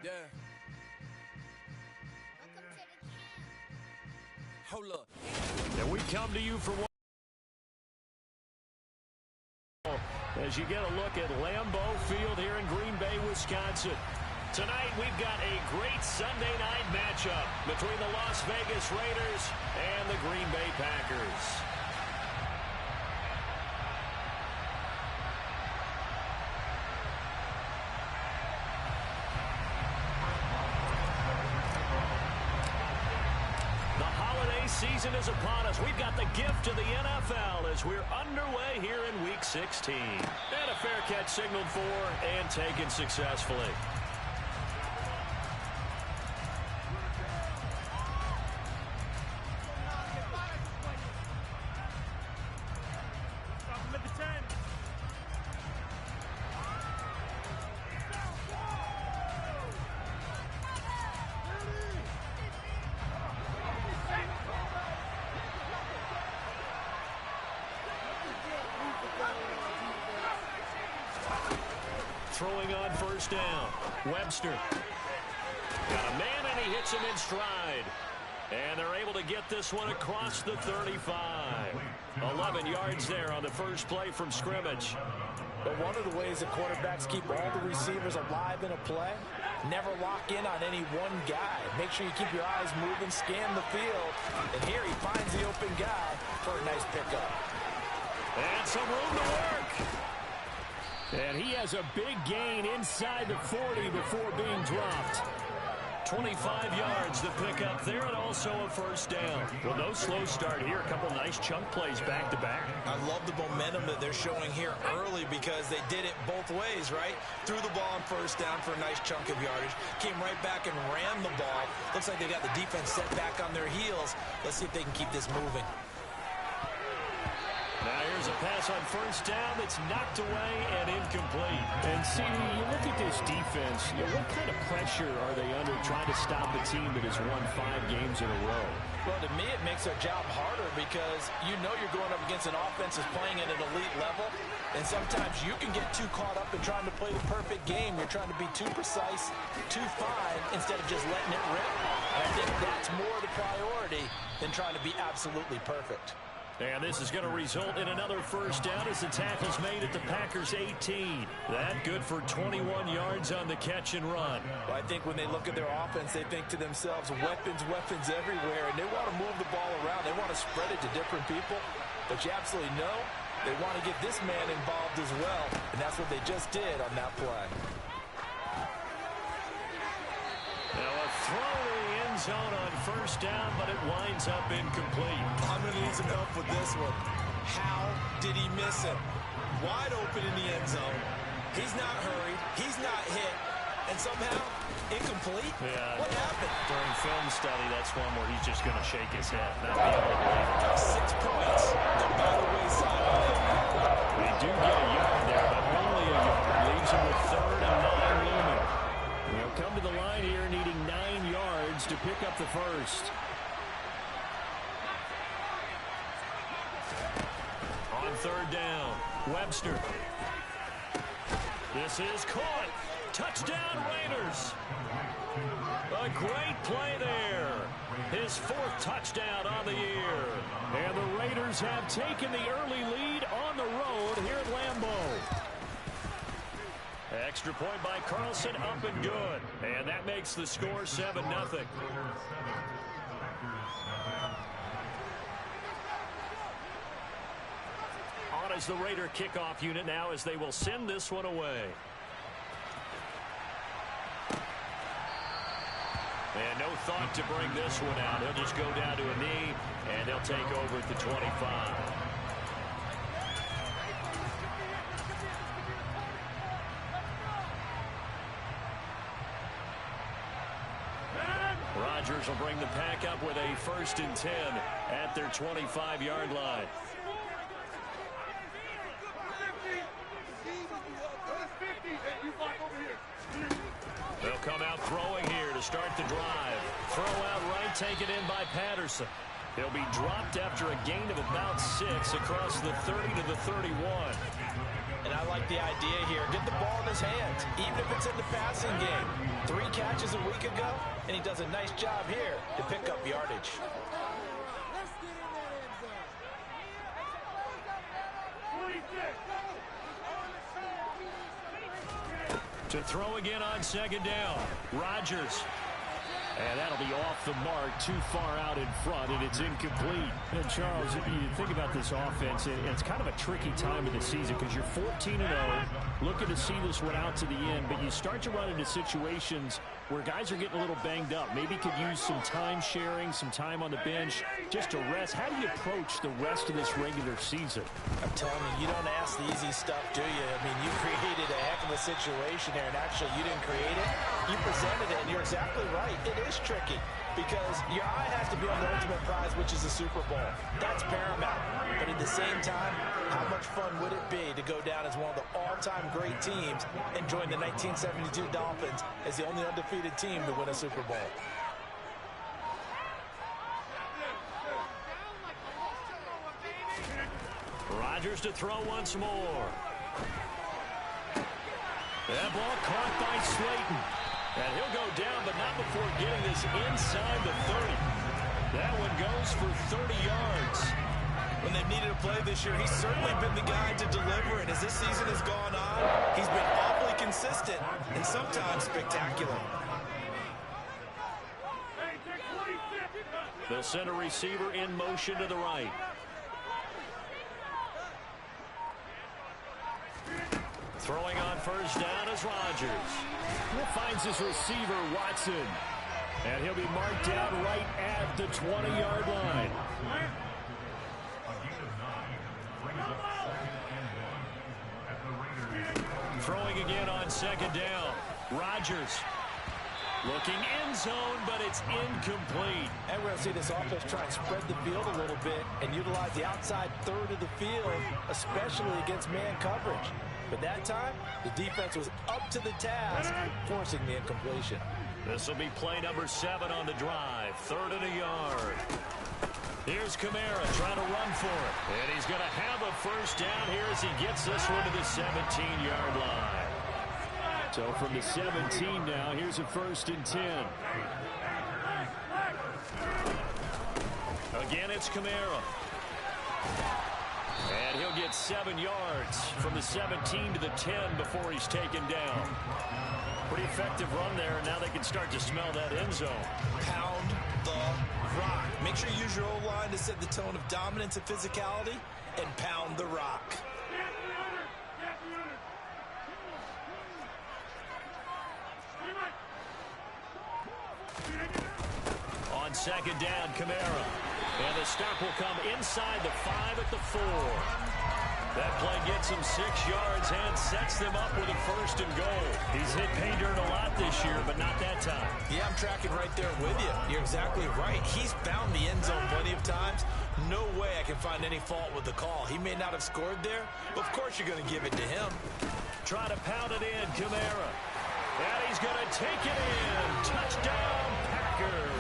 Yeah. Hold up. And we come to you for one as you get a look at Lambeau Field here in Green Bay, Wisconsin. Tonight we've got a great Sunday night matchup between the Las Vegas Raiders and the Green Bay Packers. Season is upon us. We've got the gift of the NFL as we're underway here in Week 16. And a fair catch signaled for and taken successfully. Throwing on first down. Webster. Got a man, and he hits him in stride. And they're able to get this one across the 35. 11 yards there on the first play from scrimmage. But one of the ways that quarterbacks keep all the receivers alive in a play, never lock in on any one guy. Make sure you keep your eyes moving, scan the field. And here he finds the open guy for a nice pickup. And some room to work. And he has a big gain inside the 40 before being dropped. 25 yards to pick up there, and also a first down. Well, no slow start here. A couple nice chunk plays back-to-back. I love the momentum that they're showing here early because they did it both ways, right? Threw the ball on first down for a nice chunk of yardage. Came right back and ran the ball. Looks like they got the defense set back on their heels. Let's see if they can keep this moving. Now here's a pass on first down that's knocked away and incomplete. And CD, you look at this defense, what kind of pressure are they under trying to stop a team that has won 5 games in a row? Well, to me, it makes their job harder because you know you're going up against an offense that's playing at an elite level. And sometimes you can get too caught up in trying to play the perfect game. You're trying to be too precise, too fine, instead of just letting it rip. And I think that's more the priority than trying to be absolutely perfect. And this is going to result in another first down as the tackle's made at the Packers' 18. That good for 21 yards on the catch and run. Well, I think when they look at their offense, they think to themselves, weapons, weapons everywhere, and they want to move the ball around. They want to spread it to different people. But you absolutely know they want to get this man involved as well, and that's what they just did on that play. Now a throw to the end zone on first down, but it winds up incomplete. I'm going to need some help with this one. How did he miss it? Wide open in the end zone. He's not hurried. He's not hit. And somehow, incomplete? Yeah. What happened? During film study, that's one where he's just going to shake his head. Not be able to believe it. 6 points. They're by the wayside on that. They do get a yard there, but only a yard. Leaves him with 3rd and 9 looming. They'll come to the line here needing 9 yards to pick up the first. On 3rd down, Webster. This is caught. Touchdown, Raiders. A great play there. His 4th touchdown on the year. And the Raiders have taken the early lead on the road here at Lambeau. Extra point by Carlson, up and good. And that makes the score 7-0. On is the Raider kickoff unit now as they will send this one away. And no thought to bring this one out. He'll just go down to a knee, and they'll take over at the 25. Rodgers will bring the pack up with a 1st and 10 at their 25-yard line. They'll come out throwing here to start the drive. Throw out right, taken in by Patterson. He'll be dropped after a gain of about 6 across the 30 to the 31. And I like the idea here. Get the ball in his hands, even if it's in the passing game. 3 catches a week ago, and he does a nice job here to pick up yardage. To throw again on second down. Rodgers. And that'll be off the mark, too far out in front, and it's incomplete. And Charles, you think about this offense, it's kind of a tricky time of the season because you're 14-0, looking to see this one out to the end, but you start to run into situations where guys are getting a little banged up. Maybe could use some time sharing, some time on the bench, just to rest. How do you approach the rest of this regular season? I'm telling you, you don't ask the easy stuff, do you? I mean, you created a heck of a situation there, and actually you didn't create it. You presented it, and you're exactly right. It is tricky because your eye has to be on the ultimate prize, which is the Super Bowl. That's paramount. But at the same time, how much fun would it be to go down as one of the all-time great teams and join the 1972 Dolphins as the only undefeated team to win a Super Bowl? Rodgers to throw once more. That ball caught by Slayton. And he'll go down, but not before getting this inside the 30. That one goes for 30 yards. When they've needed a play this year, he's certainly been the guy to deliver. And as this season has gone on, he's been awfully consistent and sometimes spectacular. They'll send a receiver in motion to the right. Throwing on first down is Rodgers. He finds his receiver, Watson. And he'll be marked down right at the 20-yard line. Throwing again on second down. Rodgers looking end zone, but it's incomplete. And we're going to see this offense try and spread the field a little bit and utilize the outside third of the field, especially against man coverage. But that time, the defense was up to the task, forcing the incompletion. This will be play number 7 on the drive. 3rd and a yard. Here's Kamara trying to run for it. And he's going to have a first down here as he gets this one to the 17-yard line. So from the 17 now, here's a 1st and 10. Again, it's Kamara. And he'll get 7 yards from the 17 to the 10 before he's taken down. Pretty effective run there, and now they can start to smell that end zone. Pound the rock. Make sure you use your O-line to set the tone of dominance and physicality, and pound the rock. On second down, Kamara. And the stop will come inside the 5 at the 4. That play gets him 6 yards and sets them up with a 1st and goal. He's hit pay dirt a lot this year, but not that time. Yeah, I'm tracking right there with you. You're exactly right. He's found the end zone plenty of times. No way I can find any fault with the call. He may not have scored there, but of course you're going to give it to him. Try to pound it in, Kamara. And he's going to take it in. Touchdown, Packers.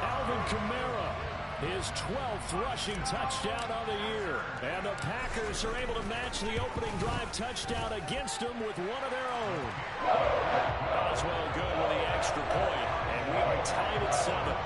Alvin Kamara, his 12th rushing touchdown of the year. And the Packers are able to match the opening drive touchdown against them with one of their own. Oswell good with the extra point, and we are tied at 7.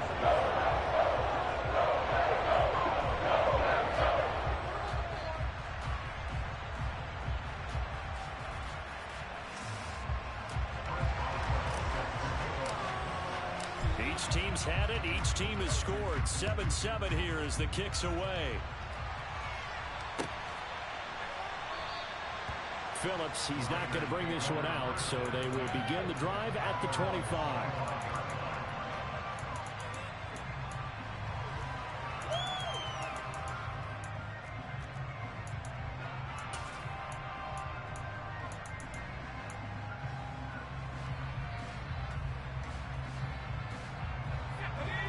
Each team's had it. Each team has scored. 7-7 here as the kick's away. Phillips, he's not going to bring this one out, so they will begin the drive at the 25.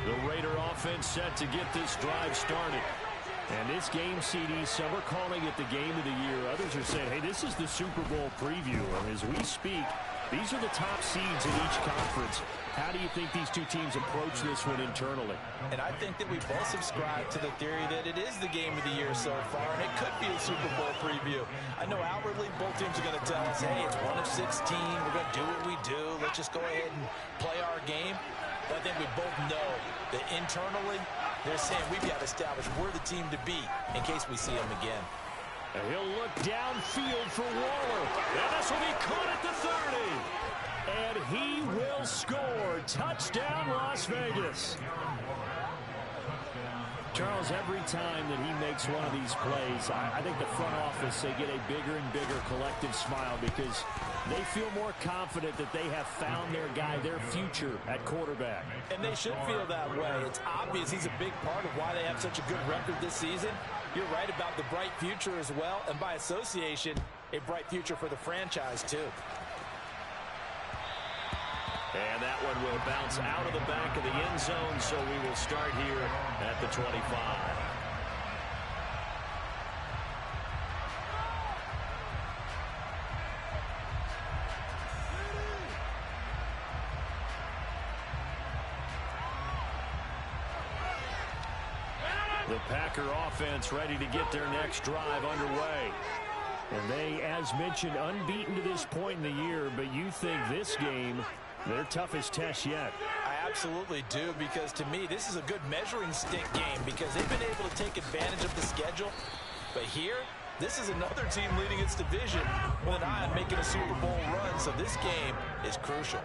The Raider offense set to get this drive started. And this game, CD, some are calling it the game of the year. Others are saying, hey, this is the Super Bowl preview. And as we speak, These are the top seeds in each conference. How do you think these two teams approach this one internally? And I think that we both subscribe to the theory that it is the game of the year so far, and it could be a Super Bowl preview. I know outwardly both teams are going to tell us, hey, it's 1 of 16. We're going to do what we do. Let's just go ahead and play our game. But I think we both know that internally, they're saying we've got to establish we're the team to beat in case we see them again. And he'll look downfield for Waller. And this will be caught at the 30. And he will score. Touchdown, Las Vegas. Charles, every time that he makes one of these plays, I think the front office, they get a bigger and bigger collective smile because they feel more confident that they have found their guy, their future at quarterback. And they should feel that way. It's obvious he's a big part of why they have such a good record this season. You're right about the bright future as well, and by association, a bright future for the franchise too. And that one will bounce out of the back of the end zone, so we will start here at the 25. The Packer offense ready to get their next drive underway. And they, as mentioned, unbeaten to this point in the year, but you think this game their toughest test yet. I absolutely do, because to me, this is a good measuring stick game because they've been able to take advantage of the schedule. But here, this is another team leading its division with an eye on making a Super Bowl run, so this game is crucial.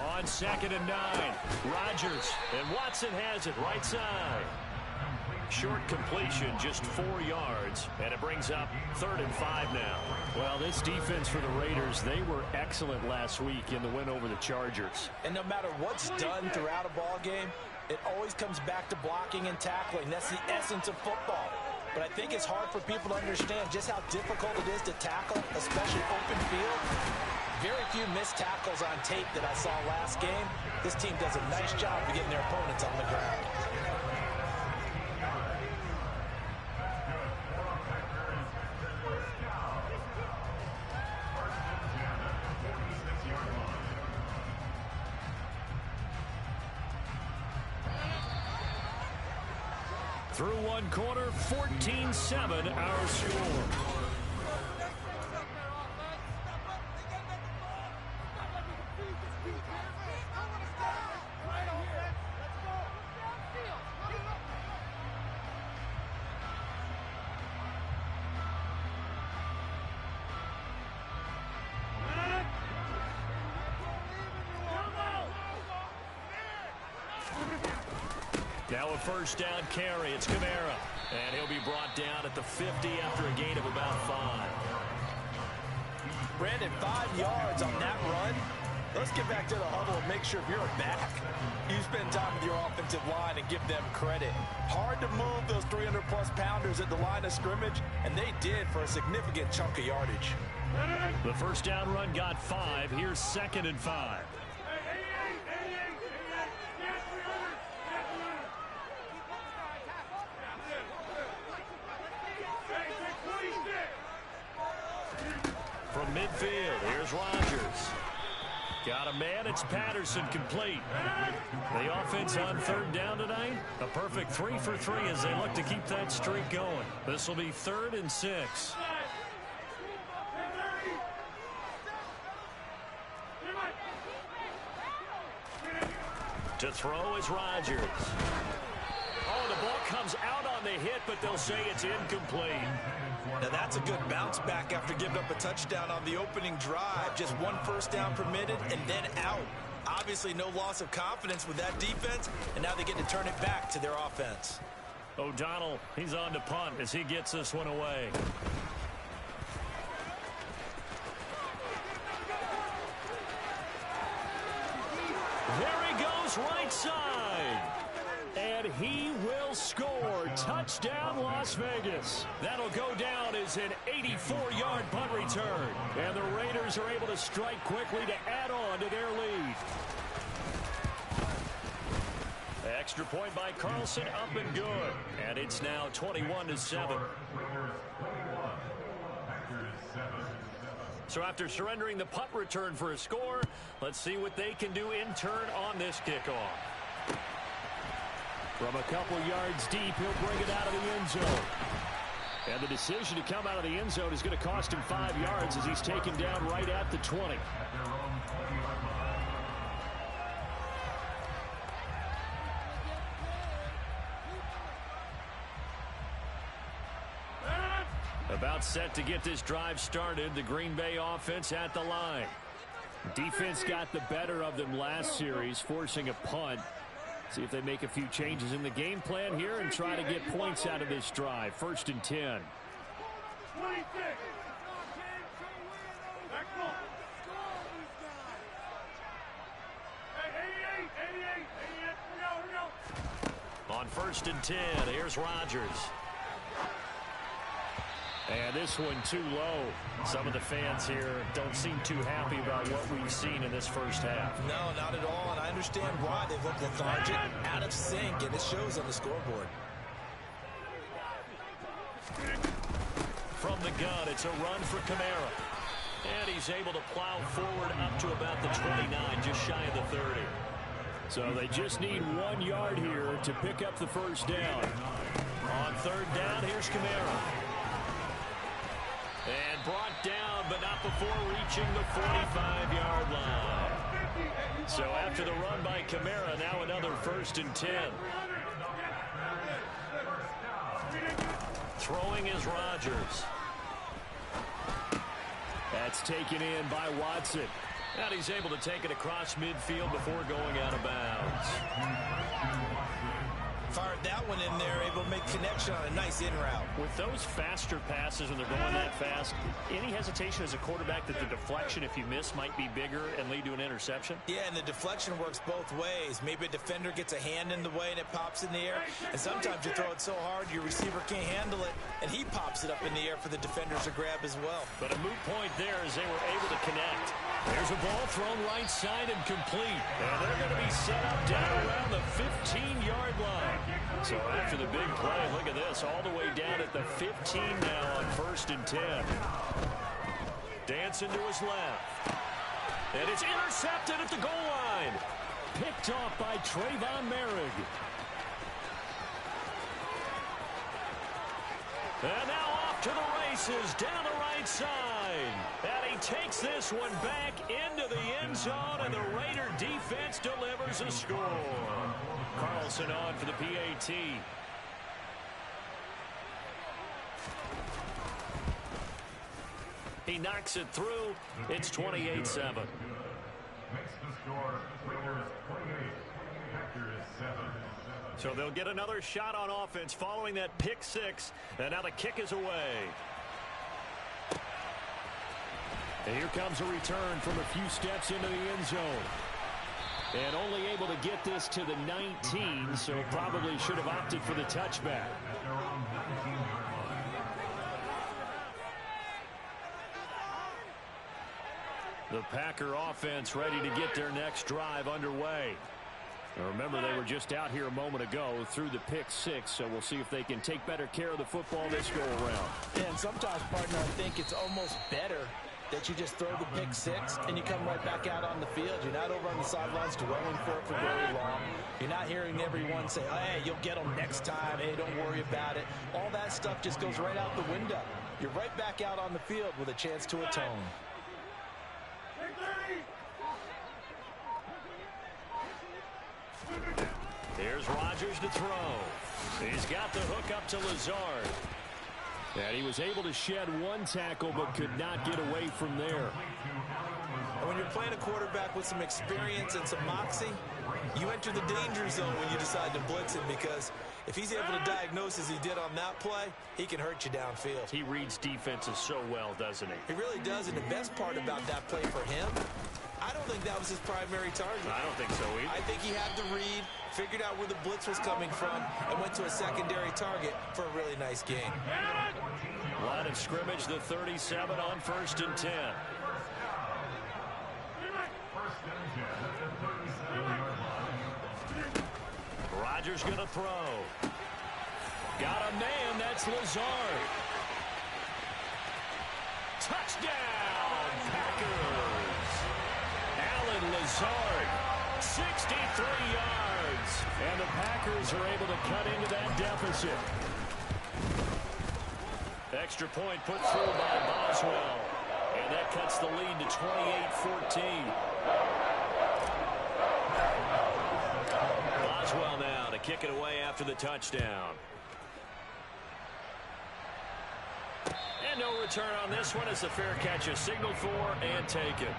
On 2nd and 9, Rodgers, and Watson has it right side. Short completion, just 4 yards, and it brings up 3rd and 5 now. Well, this defense for the Raiders, they were excellent last week in the win over the Chargers. And no matter what's done throughout a ball game, it always comes back to blocking and tackling. That's the essence of football. But I think it's hard for people to understand just how difficult it is to tackle, especially open field. Very few missed tackles on tape that I saw last game. This team does a nice job of getting their opponents on the ground. Through one quarter, 14-7 our score. Now a first down carry. It's Kamara. And he'll be brought down at the 50 after a gain of about 5. Brandon, 5 yards on that run. Let's get back to the huddle and make sure if you're a back, you spend time with your offensive line and give them credit. Hard to move those 300-plus pounders at the line of scrimmage, and they did for a significant chunk of yardage. The first down run got 5. Here's 2nd and 5. From midfield, here's Rodgers. Got a man, it's Patterson, complete. The offense on 3rd down tonight, a perfect 3 for 3 as they look to keep that streak going. This will be 3rd and 6. To throw is Rodgers. Oh, the ball comes out on the hit, but they'll say it's incomplete. Now that's a good bounce back after giving up a touchdown on the opening drive. Just 1 first down permitted and then out. Obviously no loss of confidence with that defense, and now they get to turn it back to their offense. O'Donnell, he's on to punt as he gets this one away. There he goes, right side. And he will score. Touchdown, Las Vegas. That'll go down as an 84-yard punt return. And the Raiders are able to strike quickly to add on to their lead. Extra point by Carlson, up and good. And it's now 21-7. So after surrendering the punt return for a score, let's see what they can do in turn on this kickoff. From a couple yards deep, he'll bring it out of the end zone. And the decision to come out of the end zone is going to cost him 5 yards as he's taken down right at the 20. About set to get this drive started. The Green Bay offense at the line. Defense got the better of them last series, forcing a punt. See if they make a few changes in the game plan here and try to get points out of this drive. 1st and 10. On 1st and 10, here's Rodgers. And this one too low. Some of the fans here don't seem too happy about what we've seen in this first half. No, not at all, and I understand why. They look lethargic, out of sync, and it shows on the scoreboard. From the gun, it's a run for Kamara. And he's able to plow forward up to about the 29, just shy of the 30. So they just need 1 yard here to pick up the first down. On 3rd down, here's Kamara. And brought down, but not before reaching the 45-yard line. So after the run by Kamara, now another 1st and 10. Throwing is Rodgers. That's taken in by Watson. And he's able to take it across midfield before going out of bounds. Fired that one in there, able to make connection on a nice in route. With those faster passes when they're going that fast, any hesitation as a quarterback that the deflection, if you miss, might be bigger and lead to an interception? Yeah, and the deflection works both ways. Maybe a defender gets a hand in the way and it pops in the air. And sometimes you throw it so hard your receiver can't handle it, and he pops it up in the air for the defenders to grab as well. But a moot point there as they were able to connect. There's a ball thrown right side and complete. And they're going to be set up down around the 15-yard line. So after the big play, look at this, all the way down at the 15 now on 1st and 10. Dancing to his left. And it's intercepted at the goal line. Picked off by Trayvon Merrick. And now off to the races down the right side. And he takes this one back into the end zone, and the Raider defense delivers a score. Carlson on for the PAT. He knocks it through. It's 28-7. So they'll get another shot on offense following that pick six. And now the kick is away. And here comes a return from a few steps into the end zone. And only able to get this to the 19, so probably should have opted for the touchback. The Packer offense ready to get their next drive underway. Now remember, they were just out here a moment ago through the pick six, so we'll see if they can take better care of the football this go-around. And sometimes, partner, I think it's almost better that you just throw the pick six and you come right back out on the field. You're not over on the sidelines dwelling for it for very long. You're not hearing everyone say, oh, hey, you'll get them next time. Hey, don't worry about it. All that stuff just goes right out the window. You're right back out on the field with a chance to atone. Here's Rodgers to throw. He's got the hook up to Lazard. And he was able to shed one tackle but could not get away from there. And when you're playing a quarterback with some experience and some moxie, you enter the danger zone when you decide to blitz him, because if he's able to diagnose as he did on that play, he can hurt you downfield. He reads defenses so well, doesn't he? He really does, and the best part about that play for him, I don't think that was his primary target. I don't think so either. I think he had to read, figured out where the blitz was coming from, and went to a secondary target for a really nice game. Line of scrimmage, the 37 on 1st and 10. Rodgers going to throw. Got a man. That's Lazard. Touchdown, Packers. Alan Lazard, 63 yards. And the Packers are able to cut into that deficit. Extra point put through by Boswell. And that cuts the lead to 28-14. Boswell now to kick it away after the touchdown. And no return on this one as the fair catch is signaled for and taken.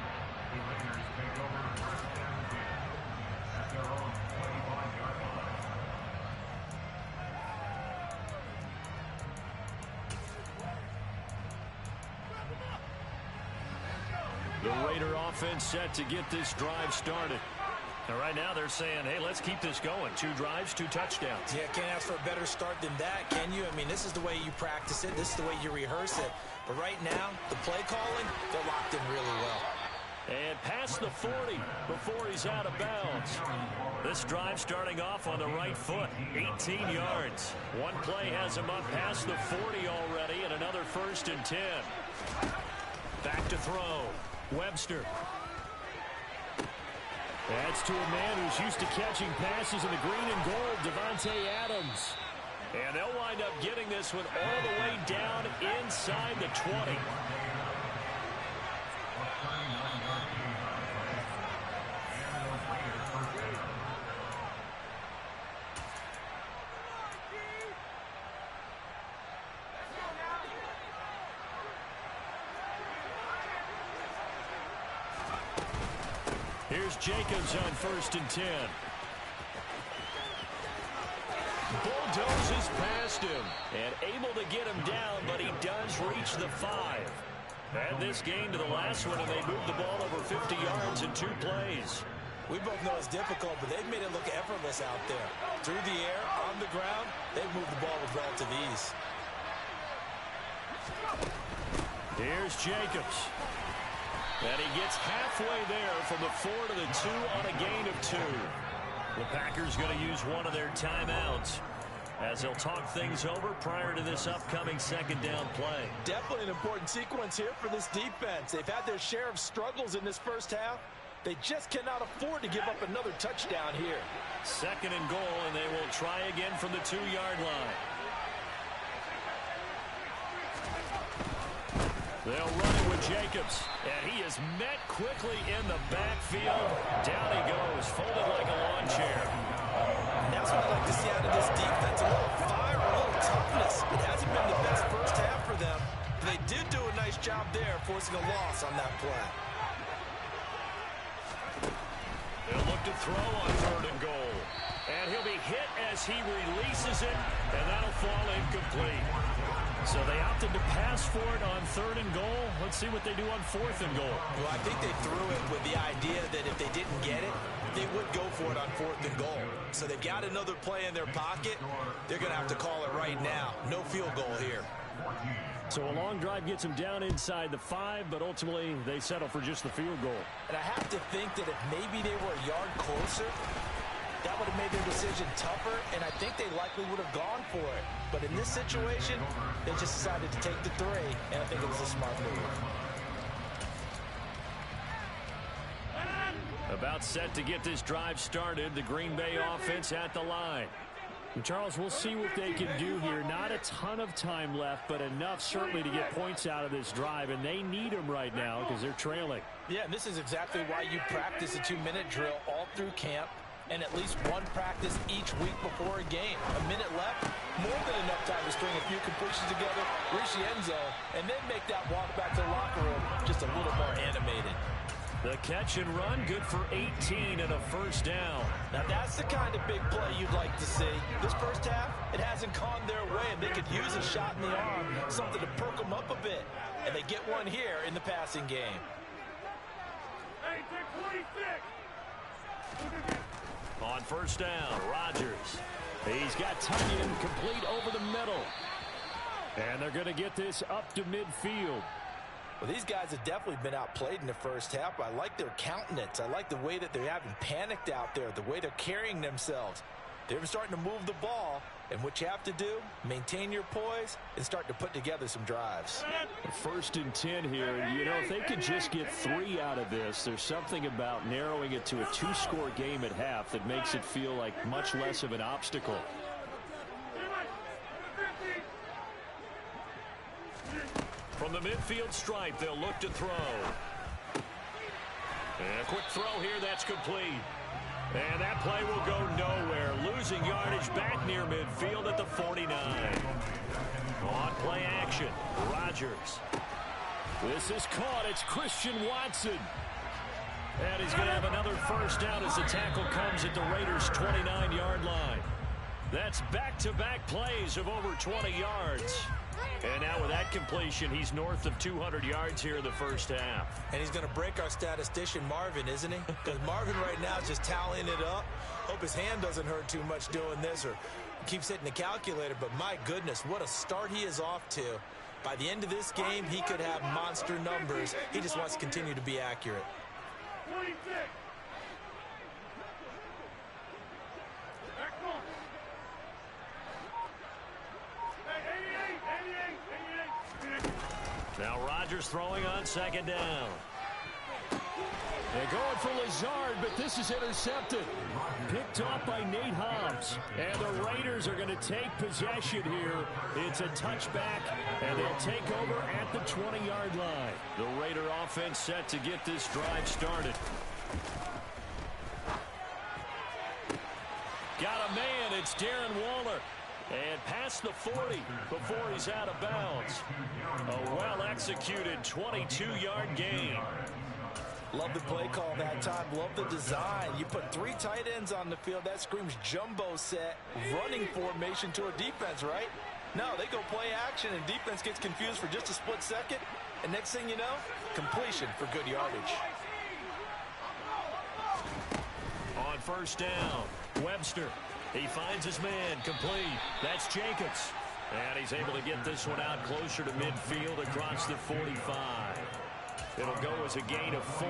The Raider offense set to get this drive started. And right now they're saying, hey, let's keep this going. 2 drives, 2 touchdowns. Yeah, can't ask for a better start than that, can you? I mean, this is the way you practice it. This is the way you rehearse it. But right now, the play calling, they're locked in really well. And past the 40 before he's out of bounds. This drive starting off on the right foot. 18 yards. One play has him up past the 40 already, and another 1st and 10. Back to throw. Webster. That's to a man who's used to catching passes in the green and gold, Devontae Adams. And they'll wind up getting this one all the way down inside the 20. Here's Jacobs on 1st and 10. Bulldozes past him and able to get him down, but he does reach the 5. Add this game to the last one, and they moved the ball over 50 yards in 2 plays. We both know it's difficult, but they've made it look effortless out there. Through the air, on the ground, they've moved the ball with relative ease. Here's Jacobs. And he gets halfway there from the 4 to the 2 on a gain of 2. The Packers going to use one of their timeouts as they'll talk things over prior to this upcoming 2nd down play. Definitely an important sequence here for this defense. They've had their share of struggles in this first half. They just cannot afford to give up another touchdown here. 2nd and goal, and they will try again from the 2-yard line. They'll run it with Jacobs, and he is met quickly in the backfield. Down he goes, folded like a lawn chair. And that's what I like to see out of this defense. A little fire, a little toughness. It hasn't been the best first half for them. But they did do a nice job there, forcing a loss on that play. They'll look to throw on 3rd and goal. And he'll be hit as he releases it, and that'll fall incomplete. So they opted to pass for it on 3rd and goal. Let's see what they do on 4th and goal. Well, I think they threw it with the idea that if they didn't get it, they would go for it on 4th and goal. So they've got another play in their pocket. They're going to have to call it right now. No field goal here. So a long drive gets them down inside the 5, but ultimately they settle for just the field goal. And I have to think that if maybe they were a yard closer, that would have made their decision tougher, and I think they likely would have gone for it. But in this situation, they just decided to take the 3, and I think it was a smart move. About set to get this drive started, the Green Bay offense at the line. And Charles, we'll see what they can do here. Not a ton of time left, but enough certainly to get points out of this drive, and they need them right now because they're trailing. Yeah, and this is exactly why you practice a 2-minute drill all through camp, and at least one practice each week before a game. A minute left, more than enough time to string a few completions together, reach the end zone, and then make that walk back to the locker room just a little more animated. The catch and run, good for 18 and a 1st down. Now that's the kind of big play you'd like to see. This first half, it hasn't gone their way, and they could use a shot in the arm, something to perk them up a bit. And they get one here in the passing game. On 1st down, Rodgers. He's got Tunyon complete over the middle. And they're going to get this up to midfield. Well, these guys have definitely been outplayed in the first half. I like their countenance. I like the way that they haven't panicked out there, the way they're carrying themselves. They're starting to move the ball, and what you have to do, maintain your poise and start to put together some drives. 1st and 10 here. You know, if they could just get 3 out of this, there's something about narrowing it to a 2-score game at half that makes it feel like much less of an obstacle. From the midfield stripe, they'll look to throw. And a quick throw here, that's complete. And that play will go nowhere. Losing yardage back near midfield at the 49. On play action, Rodgers. This is caught. It's Christian Watson. And he's going to have another first down as the tackle comes at the Raiders' 29-yard line. That's back-to-back plays of over 20 yards. And now with that completion, he's north of 200 yards here in the first half. And he's going to break our statistician Marvin, isn't he? Because Marvin right now is just tallying it up. Hope his hand doesn't hurt too much doing this or keeps hitting the calculator. But my goodness, what a start he is off to. By the end of this game, he could have monster numbers. He just wants to continue to be accurate. 26. Now Rodgers throwing on 2nd down. They're going for Lazard, but this is intercepted. Picked off by Nate Hobbs. And the Raiders are going to take possession here. It's a touchback, and they'll take over at the 20-yard line. The Raider offense set to get this drive started. Got a man. It's Darren Waller. And past the 40 before he's out of bounds. A well-executed 22-yard gain. Love the play call that time. Love the design. You put 3 tight ends on the field. That screams jumbo set, running formation to a defense, right? No, they go play action, and defense gets confused for just a split second. And next thing you know, completion for good yardage. On 1st down, Webster. He finds his man, complete. That's Jacobs. And he's able to get this one out closer to midfield across the 45. It'll go as a gain of 4,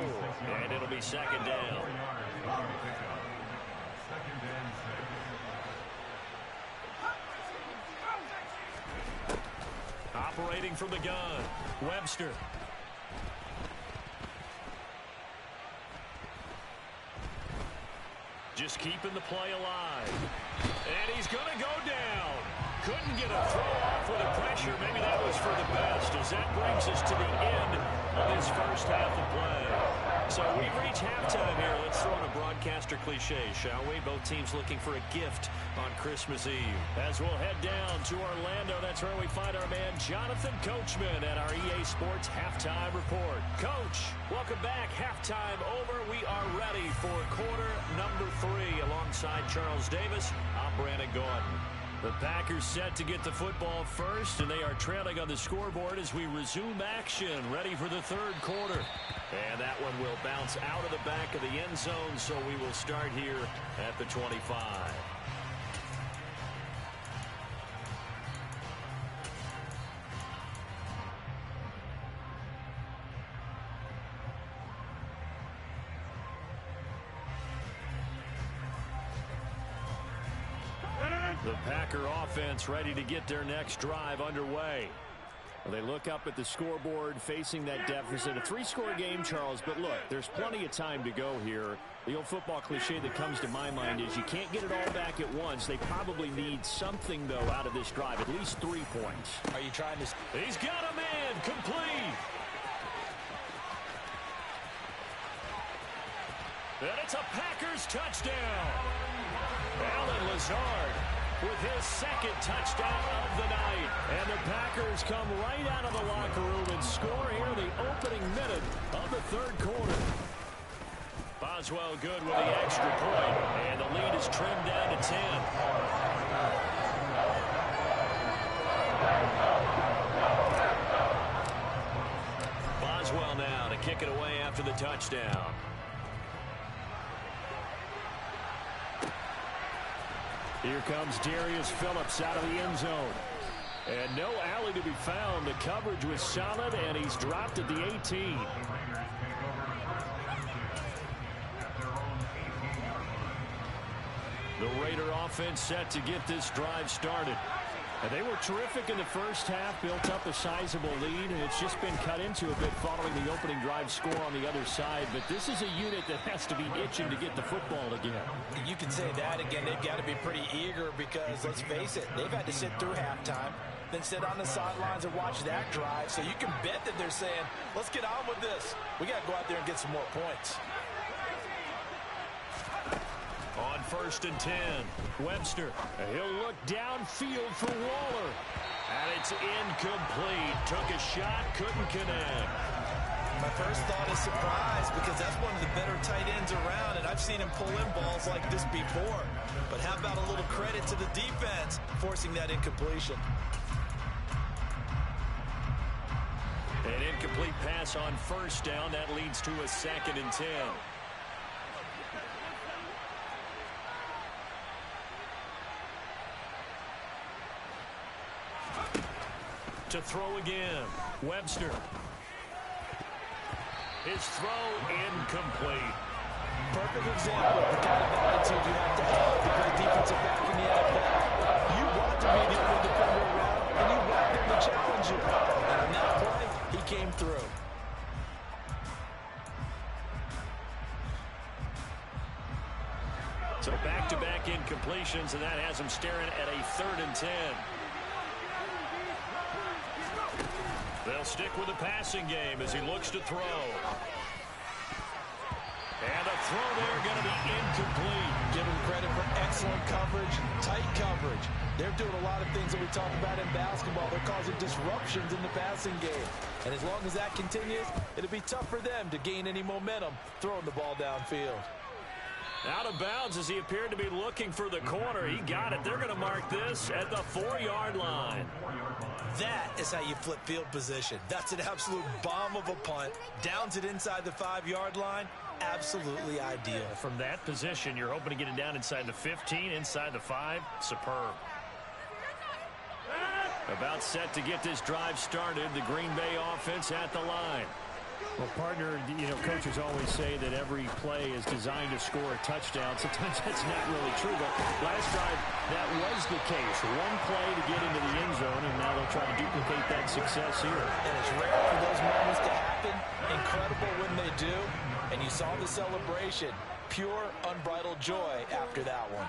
and it'll be 2nd down. Operating from the gun, Webster. Just keeping the play alive. And he's going to go down. Couldn't get a throw off with the pressure. Maybe that was for the best, as that brings us to the end of this first half of play. So we've reached halftime here. Let's throw in a broadcaster cliche, shall we? Both teams looking for a gift on Christmas Eve. As we'll head down to Orlando, that's where we find our man Jonathan Coachman at our EA Sports Halftime Report. Coach, welcome back. Halftime over. We are ready for quarter number 3 alongside Charles Davis. I'm Brandon Gordon. The Packers set to get the football first, and they are trailing on the scoreboard as we resume action, ready for the 3rd quarter. And that one will bounce out of the back of the end zone, so we will start here at the 25. The Packer offense ready to get their next drive underway. Well, they look up at the scoreboard facing that deficit. A 3-score game, Charles, but look, there's plenty of time to go here. The old football cliche that comes to my mind is you can't get it all back at once. They probably need something, though, out of this drive, at least 3 points. Are you trying to... He's got a man, complete. And it's a Packers touchdown. Alan Lazard with his 2nd touchdown of the night. And the Packers come right out of the locker room and score here in the opening minute of the 3rd quarter. Boswell good with the extra point, and the lead is trimmed down to 10. Boswell now to kick it away after the touchdown. Here comes Darius Phillips out of the end zone. And no alley to be found. The coverage was solid, and he's dropped at the 18. The Raider offense set to get this drive started. And they were terrific in the first half, built up a sizable lead, and it's just been cut into a bit following the opening drive score on the other side. But this is a unit that has to be itching to get the football again. You can say that again. They've got to be pretty eager because, let's face it, they've had to sit through halftime, then sit on the sidelines and watch that drive. So you can bet that they're saying, let's get on with this. We got to go out there and get some more points. On 1st and 10, Webster. He'll look downfield for Waller. And it's incomplete. Took a shot, couldn't connect. My first thought is surprise because that's one of the better tight ends around, and I've seen him pull in balls like this before. But how about a little credit to the defense forcing that incompletion? An incomplete pass on 1st down. That leads to a 2nd and 10. To throw again, Webster. His throw incomplete. Perfect example of the kind of attitude you have to have to play defensive back in the NFL. You want to be the only defender around, and you want them to challenge you. And on that play, he came through. So back-to-back incompletions, and that has him staring at a 3rd and 10. They'll stick with the passing game as he looks to throw. And a throw there going to be incomplete. Give him credit for excellent coverage, tight coverage. They're doing a lot of things that we talk about in basketball. They're causing disruptions in the passing game. And as long as that continues, it'll be tough for them to gain any momentum throwing the ball downfield. Out of bounds as he appeared to be looking for the corner. He got it. They're going to mark this at the 4-yard line. That is how you flip field position. That's an absolute bomb of a punt. Downs it inside the 5-yard line. Absolutely ideal. From that position, you're hoping to get it down inside the 15, inside the 5. Superb. About set to get this drive started. The Green Bay offense at the line. Well, partner, you know, coaches always say that every play is designed to score a touchdown. Sometimes that's not really true, but last drive, that was the case. One play to get into the end zone, and now they'll try to duplicate that success here. And it's rare for those moments to happen. Incredible when they do. And you saw the celebration. Pure, unbridled joy after that one.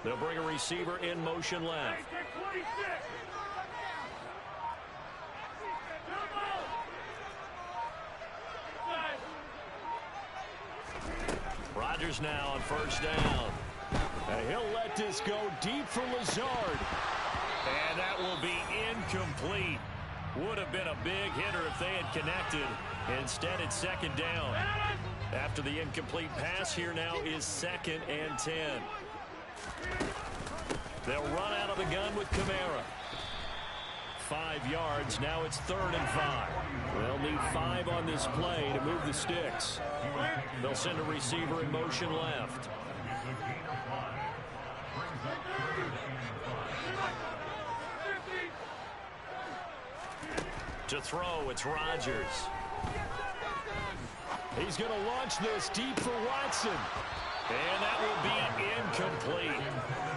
They'll bring a receiver in motion left. Rodgers now on 1st down. And he'll let this go deep for Lazard. And that will be incomplete. Would have been a big hitter if they had connected. Instead, it's 2nd down. After the incomplete pass, here now is 2nd and 10. They'll run out of the gun with Kamara. 5 yards. Now it's 3rd and 5. They'll need 5 on this play to move the sticks. They'll send a receiver in motion left. To throw, it's Rodgers. He's going to launch this deep for Watson. And that will be incomplete.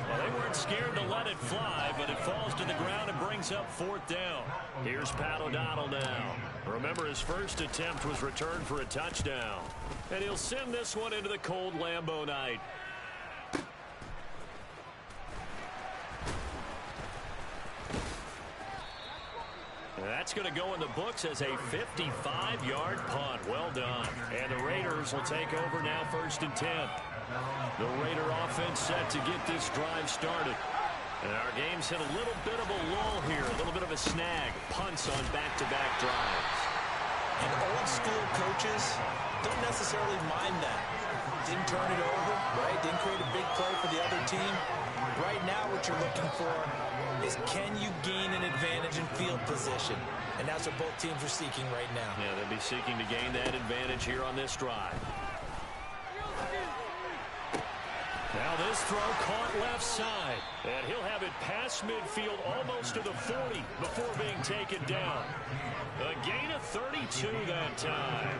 Well, they weren't scared to let it fly, but it falls to the ground and brings up 4th down. Here's Pat O'Donnell now. Remember, his first attempt was returned for a touchdown. And he'll send this one into the cold Lambeau night. That's going to go in the books as a 55-yard punt. Well done. And the Raiders will take over now 1st and 10. The Raider offense set to get this drive started. And our game's hit a little bit of a lull here, a little bit of a snag. Punts on back-to-back drives. And old-school coaches don't necessarily mind that. Didn't turn it over, right? Didn't create a big play for the other team. Right now what you're looking for is can you gain an advantage in field position? And that's what both teams are seeking right now. Yeah, they'll be seeking to gain that advantage here on this drive. Now this throw caught left side. And he'll have it past midfield almost to the 40 before being taken down. A gain of 32 that time.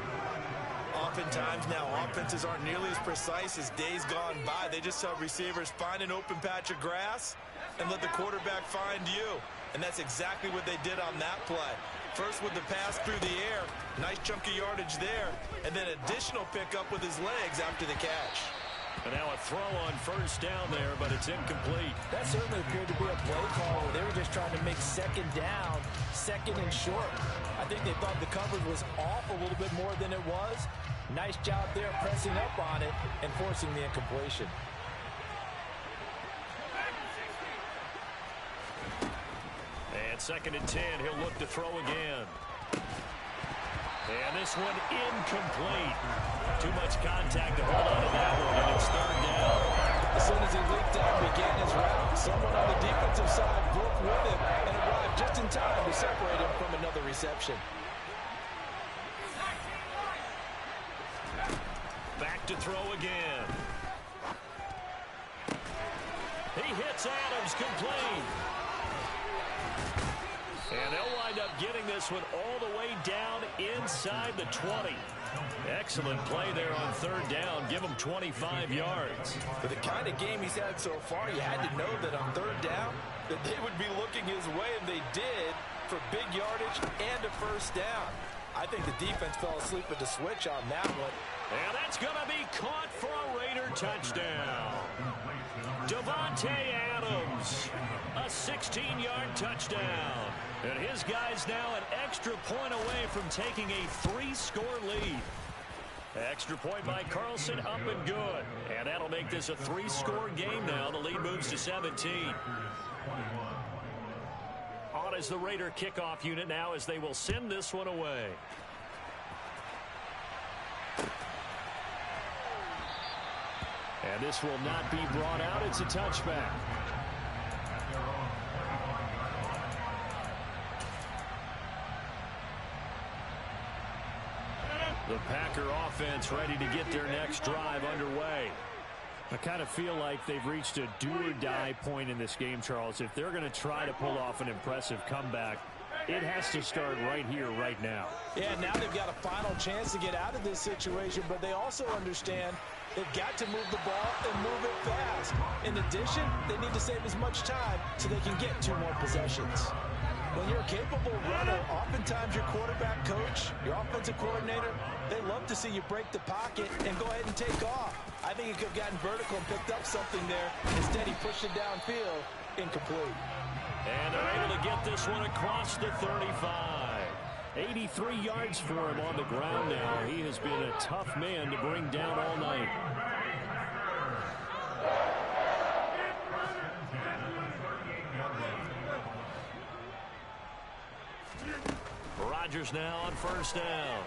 Oftentimes now, offenses aren't nearly as precise as days gone by. They just tell receivers, find an open patch of grass and let the quarterback find you. And that's exactly what they did on that play. First with the pass through the air, nice chunk of yardage there, and then additional pickup with his legs after the catch. And now a throw on first down there, but it's incomplete. That certainly appeared to be a play call where they were just trying to make second down, second and short. I think they thought the coverage was off a little bit more than it was. Nice job there pressing up on it and forcing the incompletion. And second and 10, he'll look to throw again. And this one incomplete. Too much contact to hold on to that one, and it's third down. As soon as he leaked out and began his route, someone on the defensive side broke with him and arrived just in time to separate him from another reception. Back to throw again. He hits Adams, complete. And they'll wind up getting this one all the way down inside the 20. Excellent play there on third down. Give him 25 yards. For the kind of game he's had so far, you had to know that on third down that they would be looking his way, and they did, for big yardage and a first down. I think the defense fell asleep at the switch on that one. And that's going to be caught for a Raider touchdown. Davante Adams, a 16-yard touchdown. And his guy's now an extra point away from taking a 3-score lead. Extra point by Carlson, up and good. And that'll make this a 3-score game now. The lead moves to 17. On is the Raider kickoff unit now as they will send this one away. And this will not be brought out. It's a touchback. The Packer offense ready to get their next drive underway. I kind of feel like they've reached a do-or-die point in this game, Charles. If they're going to try to pull off an impressive comeback, it has to start right here, right now. Yeah, now they've got a final chance to get out of this situation, but they also understand they've got to move the ball and move it fast. In addition, they need to save as much time so they can get 2 more possessions. When you're a capable runner, oftentimes your quarterback coach, your offensive coordinator, they love to see you break the pocket and go ahead and take off. I think he could have gotten vertical and picked up something there. Instead, he pushed it downfield, incomplete. And they're able to get this one across the 35. 83 yards for him on the ground now. He has been a tough man to bring down all night. Rodgers now on first down.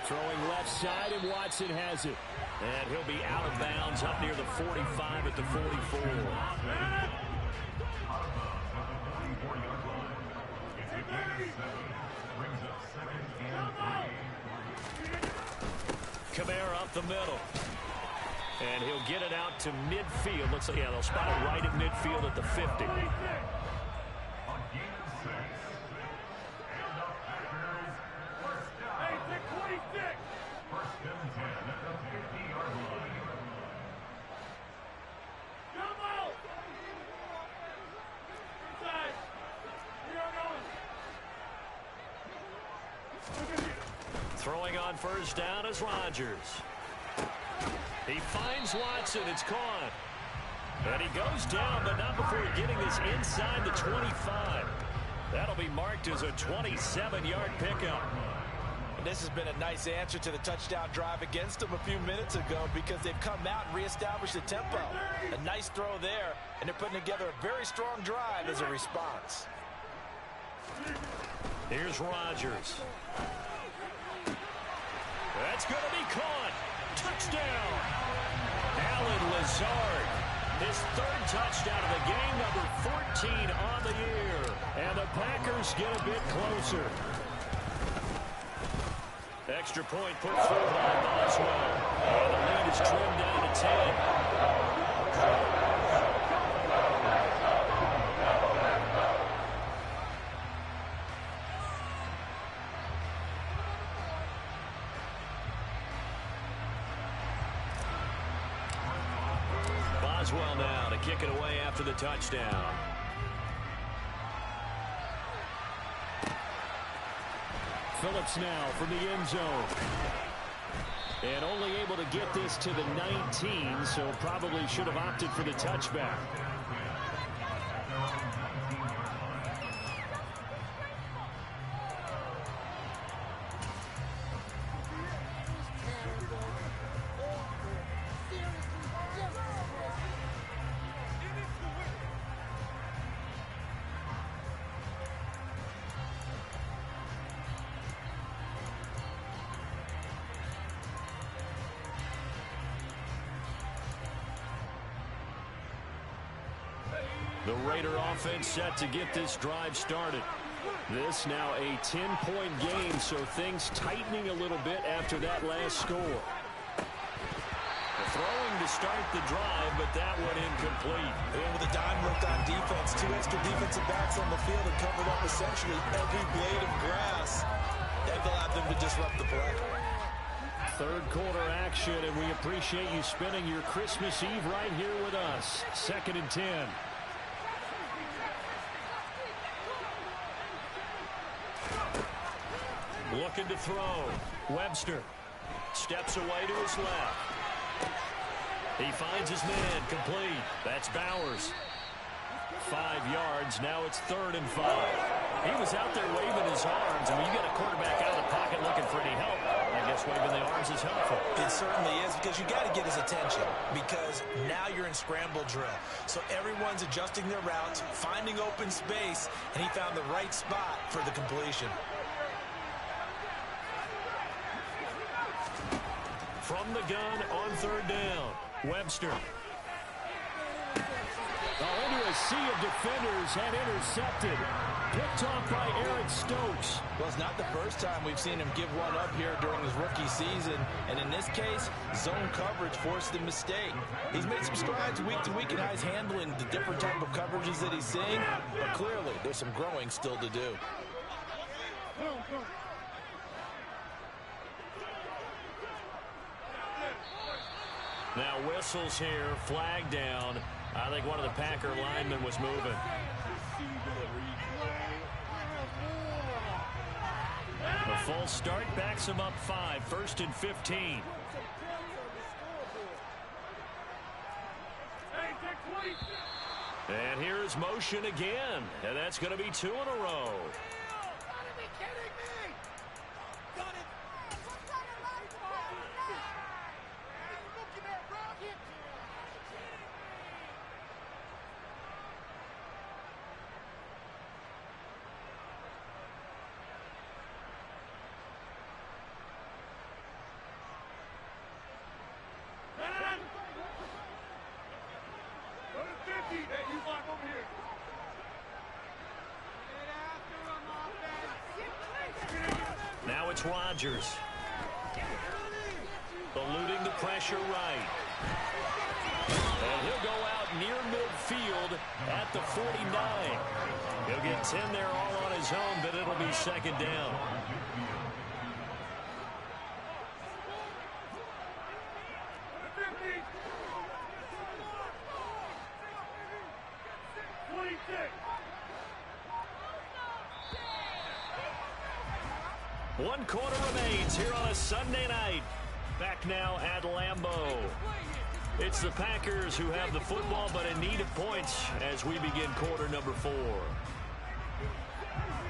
Throwing left side, and Watson has it. And he'll be out of bounds up near the 45 at the 44. Kamara up the middle. And he'll get it out to midfield. Looks like, yeah, they'll spot it right at midfield at the 50. Throwing on first down is Rodgers. He finds Watson. It's caught. And he goes down, but not before getting this inside the 25. That'll be marked as a 27-yard pickup. And this has been a nice answer to the touchdown drive against them a few minutes ago because they've come out and reestablished the tempo. A nice throw there, and they're putting together a very strong drive as a response. Here's Rodgers. That's going to be caught. Touchdown. Allen Lazard. His 3rd touchdown of the game, number 14 on the year. And the Packers get a bit closer. Extra point put through by Boswell. And the lead is trimmed down to 10. Boswell now to kick it away after the touchdown. Phillips now from the end zone. And only able to get this to the 19, so probably should have opted for the touchback. The Raider offense set to get this drive started. This now a 10-point game, so things tightening a little bit after that last score. Throwing to start the drive, but that one incomplete. And with a dime look on defense, 2 extra defensive backs on the field and covered up essentially every blade of grass. That allowed them to disrupt the play. Third quarter action, and we appreciate you spending your Christmas Eve right here with us. 2nd and 10. Looking to throw. Webster steps away to his left. He finds his man complete. That's Bowers. 5 yards. Now it's 3rd and 5. He was out there waving his arms. I mean, you got a quarterback out of the pocket looking for any help. I guess waving the arms is helpful. It certainly is, because you got to get his attention, because now you're in scramble drill. So everyone's adjusting their routes, finding open space, and he found the right spot for the completion. From the gun on 3rd down. Webster. Into a sea of defenders and intercepted. Picked off by Eric Stokes. Well, it's not the first time we've seen him give one up here during his rookie season. And in this case, zone coverage forced the mistake. He's made some strides week to week in how he's handling the different type of coverages that he's seeing. But clearly, there's some growing still to do. Now whistles here, flag down. I think one of the Packer linemen was moving. A false start backs him up 5, 1st and 15. And here's motion again, and that's going to be 2 in a row. Now it's Rodgers. Eluding the pressure right. And he'll go out near midfield at the 49. He'll get 10 there all on his own, but it'll be 2nd down. One quarter remains here on a Sunday night. Back now at Lambeau. It's the Packers who have the football, but in need of points as we begin quarter number 4.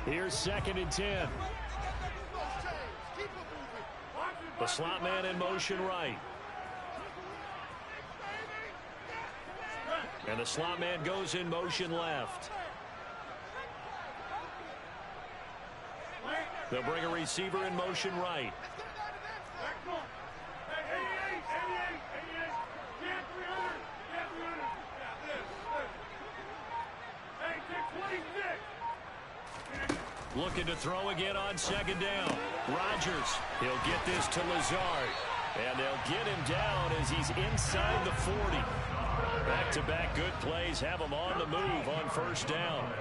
Here's 2nd and 10. The slot man in motion right. And the slot man goes in motion left. They'll bring a receiver in motion right. Looking to throw again on 2nd down. Rodgers, he'll get this to Lazard. And they'll get him down as he's inside the 40. Back-to-back good plays have him on the move on 1st down.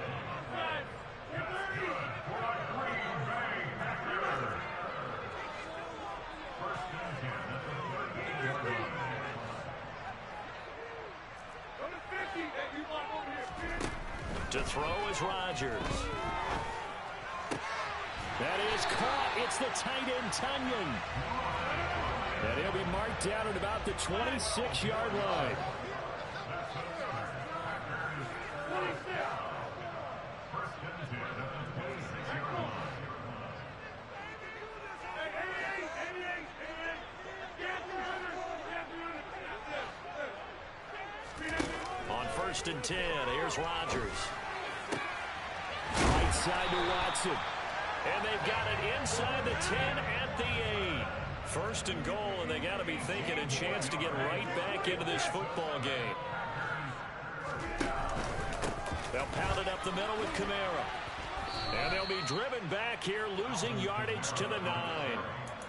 To throw is Rodgers. That is caught. It's the tight end, Tunyon. And he'll be marked down at about the 26-yard line. On 1st and 10, here's Rodgers. Right side to Watson. And they've got it inside the 10 at the 8. 1st and goal, and they got to be thinking a chance to get right back into this football game. They'll pound it up the middle with Kamara. And they'll be driven back here, losing yardage to the 9.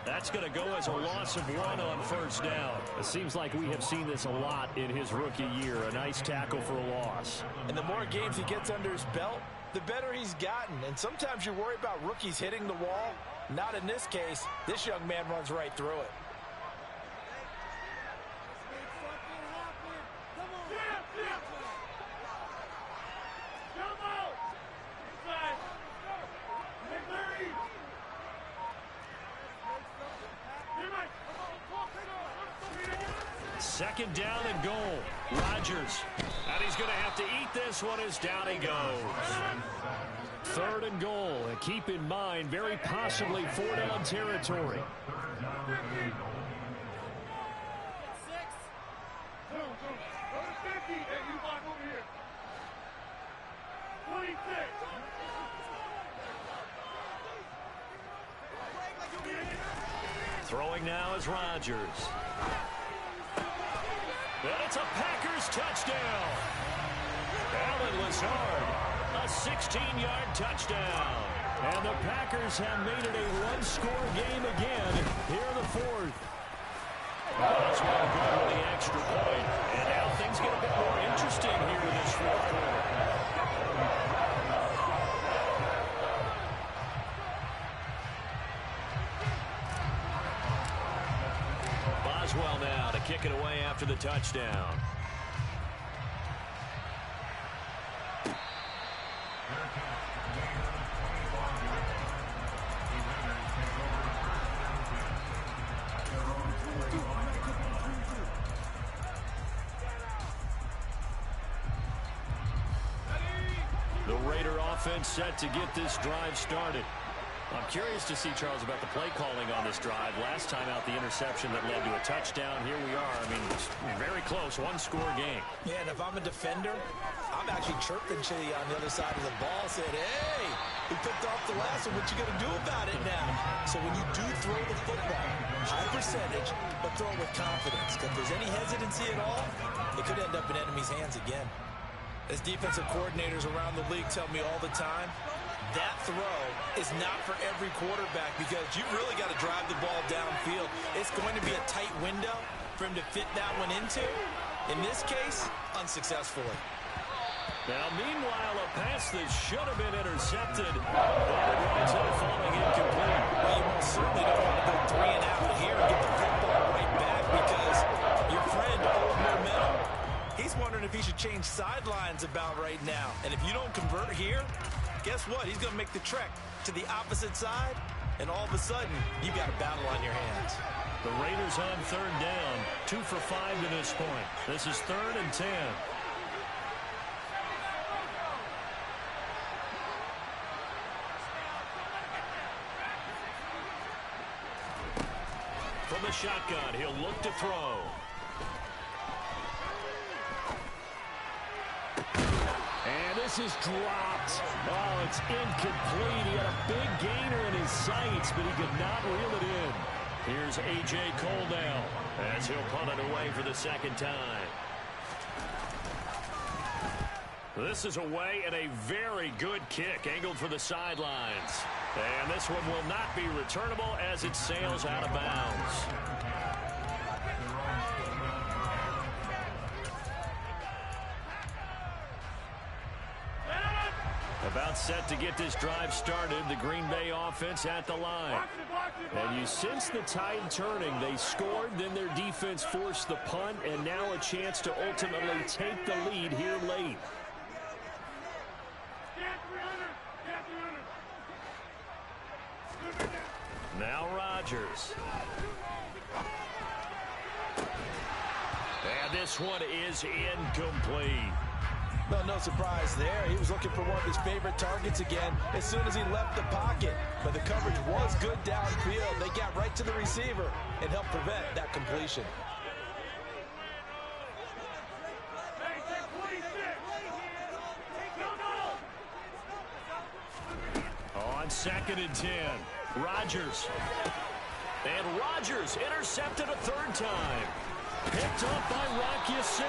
That's going to go as a loss of 1 on 1st down. It seems like we have seen this a lot in his rookie year. A nice tackle for a loss. And the more games he gets under his belt, the better he's gotten. And sometimes you worry about rookies hitting the wall. Not in this case. This young man runs right through it. Second down and goal. Rodgers. And he's going to have to eat this one as down he goes. 3rd and goal. And keep in mind, very possibly 4-down territory. Throwing now is Rodgers. And it's a Packers touchdown. Allen Lazard, a 16-yard touchdown. And the Packers have made it a one-score game again here in the 4th. Boswell good with the extra point. And now things get a bit more interesting here in this 4th quarter. Boswell now to kick it away after the touchdown. The Raider offense set to get this drive started. I'm curious to see, Charles, about the play calling on this drive. Last time out, the interception that led to a touchdown. Here we are. I mean, very close, one-score game. Yeah, and if I'm a defender, I'm actually chirping to you on the other side of the ball, saying, hey, we picked off the last one. What you going to do about it now? So when you do throw the football, high percentage, but throw it with confidence. If there's any hesitancy at all, it could end up in enemy's hands again. As defensive coordinators around the league tell me all the time, that throw is not for every quarterback because you really got to drive the ball downfield. It's going to be a tight window for him to fit that one into. In this case, unsuccessfully. Now, meanwhile, a pass that should have been intercepted. But it winds up falling incomplete. Well, you most certainly don't want to go 3 and out here and get the football right back because your friend, old momentum, he's wondering if he should change sidelines about right now. And if you don't convert here, guess what? He's going to make the trek to the opposite side, and all of a sudden, you've got a battle on your hands. The Raiders on 3rd down, 2 for 5 to this point. This is 3rd and 10. From the shotgun, he'll look to throw. And this is dropped. Oh, it's incomplete. He had a big gainer in his sights, but he could not reel it in. Here's A.J. Cole now as he'll punt it away for the 2nd time. This is away and a very good kick angled for the sidelines. And this one will not be returnable as it sails out of bounds. About set to get this drive started, the Green Bay offense at the line. And you sense the tide turning. They scored, then their defense forced the punt, and now a chance to ultimately take the lead here late. Now Rodgers. And this one is incomplete. Well, no surprise there. He was looking for one of his favorite targets again as soon as he left the pocket. But the coverage was good downfield. They got right to the receiver and helped prevent that completion. On 2nd and 10, Rodgers. And Rodgers intercepted a third time. Picked up by Rocky Sin.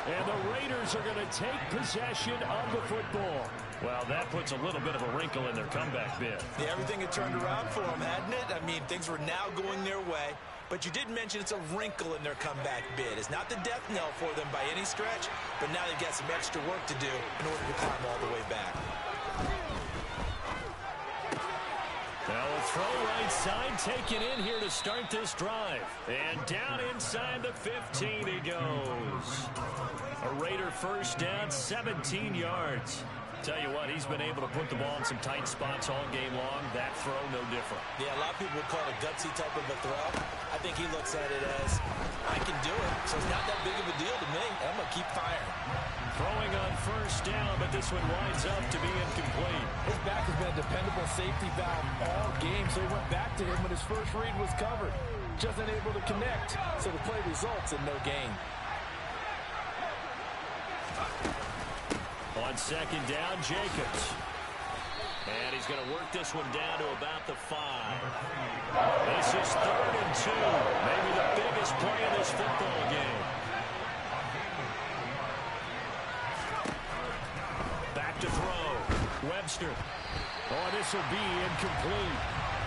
And the Raiders are going to take possession of the football. Well, that puts a little bit of a wrinkle in their comeback bid. Yeah, everything had turned around for them, hadn't it? I mean, things were now going their way. But you did mention it's a wrinkle in their comeback bid. It's not the death knell for them by any stretch, but now they've got some extra work to do in order to climb all the way back. Now a throw right side taken in here to start this drive. And down inside the 15 he goes. A Raider first down, 17 yards. Tell you what, he's been able to put the ball in some tight spots all game long. That throw, no different. Yeah, a lot of people would call it a gutsy type of a throw. I think he looks at it as, I can do it, so it's not that big of a deal to me. I'm going to keep firing. Throwing on first down, but this one winds up to be incomplete. His back has been a dependable safety valve all game, so he went back to him when his first read was covered. Just unable to connect, so the play results in no gain. On 2nd down, Jacobs. And he's going to work this one down to about the 5. This is 3rd and 2. Maybe the biggest play of this football game. Back to throw. Webster. Oh, this will be incomplete.